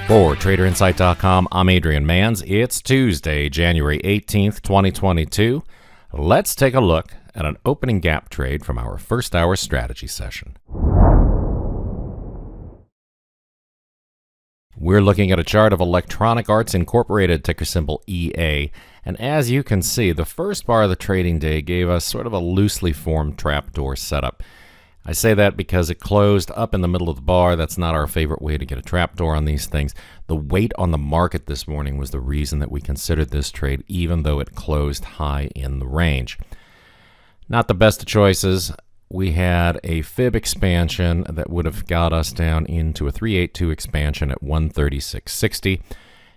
For TraderInsight.com, I'm Adrian Manns. It's Tuesday, January 18th, 2022. Let's take a look at an opening gap trade from our first hour strategy session. We're looking at a chart of Electronic Arts Incorporated, ticker symbol EA. And as you can see, the first bar of the trading day gave us sort of a loosely formed trapdoor setup. I say that because it closed up in the middle of the bar. That's not our favorite way to get a trapdoor on these things. The weight on the market this morning was the reason that we considered this trade, even though it closed high in the range. Not the best of choices. We had a fib expansion that would have got us down into a 382 expansion at 136.60.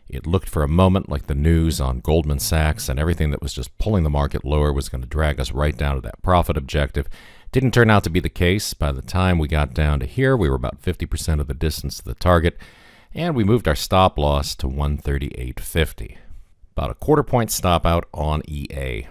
It looked for a moment like the news on Goldman Sachs and everything that was just pulling the market lower was going to drag us right down to that profit objective. Didn't turn out to be the case. By the time we got down to here, we were about 50% of the distance to the target, and we moved our stop loss to 138.50. About a quarter point stop out on EA.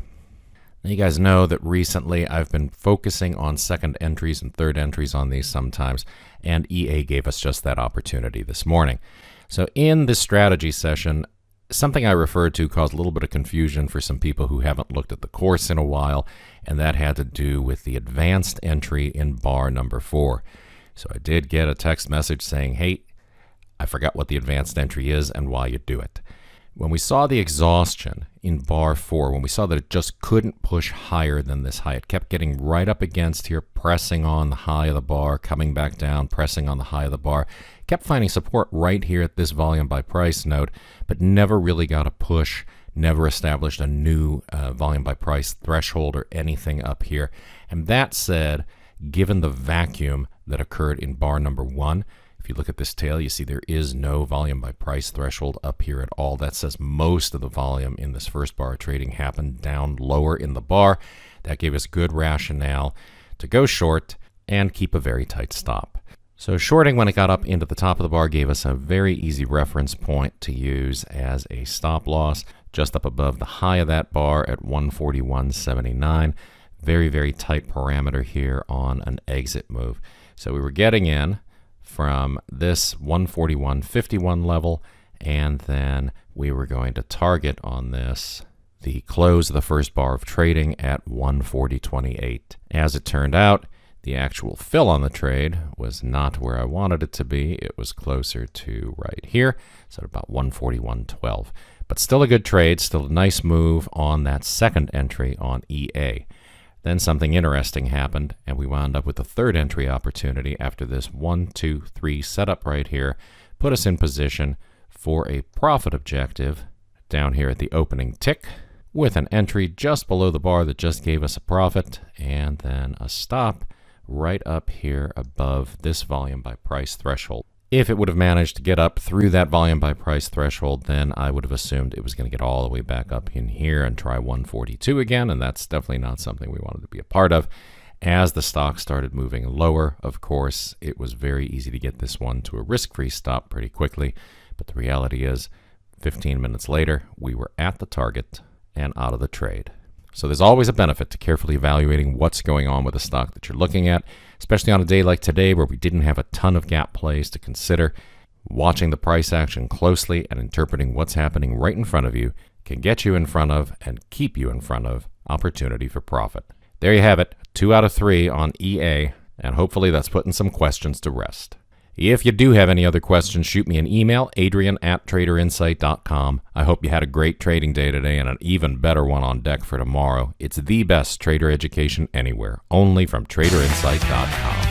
Now, you guys know that recently I've been focusing on second entries and third entries on these sometimes, and EA gave us just that opportunity this morning. So in this strategy session, something I referred to caused a little bit of confusion for some people who haven't looked at the course in a while, and that had to do with the advanced entry in bar number 4. So I did get a text message saying, hey, I forgot what the advanced entry is and why you do it. When we saw the exhaustion in bar 4, when we saw that it just couldn't push higher than this high, it kept getting right up against here, pressing on the high of the bar, coming back down, pressing on the high of the bar, kept finding support right here at this volume by price node, but never really got a push, never established a new volume by price threshold or anything up here. And that said, given the vacuum that occurred in bar number 1, if you look at this tail, you see there is no volume by price threshold up here at all. That says most of the volume in this first bar of trading happened down lower in the bar. That gave us good rationale to go short and keep a very tight stop. So shorting when it got up into the top of the bar gave us a very easy reference point to use as a stop loss, just up above the high of that bar at 141.79. Very, very tight parameter here on an exit move. So we were getting in from this 141.51 level, and then we were going to target on this the close of the first bar of trading at 140.28. As it turned out, the actual fill on the trade was not where I wanted it to be. It was closer to right here, so at about 141.12. But still a good trade, still a nice move on that second entry on EA. Then something interesting happened, and we wound up with a third entry opportunity after this 1, 2, 3 setup right here, put us in position for a profit objective down here at the opening tick, with an entry just below the bar that just gave us a profit, and then a stop right up here above this volume by price threshold. If it would have managed to get up through that volume by price threshold, then I would have assumed it was going to get all the way back up in here and try 142 again, and that's definitely not something we wanted to be a part of. As the stock started moving lower, of course, it was very easy to get this one to a risk-free stop pretty quickly, but the reality is 15 minutes later, we were at the target and out of the trade. So there's always a benefit to carefully evaluating what's going on with the stock that you're looking at, especially on a day like today where we didn't have a ton of gap plays to consider. Watching the price action closely and interpreting what's happening right in front of you can get you in front of and keep you in front of opportunity for profit. There you have it, 2 out of 3 on EA, and hopefully that's putting some questions to rest. If you do have any other questions, shoot me an email, adrian@traderinsight.com. I hope you had a great trading day today and an even better one on deck for tomorrow. It's the best trader education anywhere, only from traderinsight.com.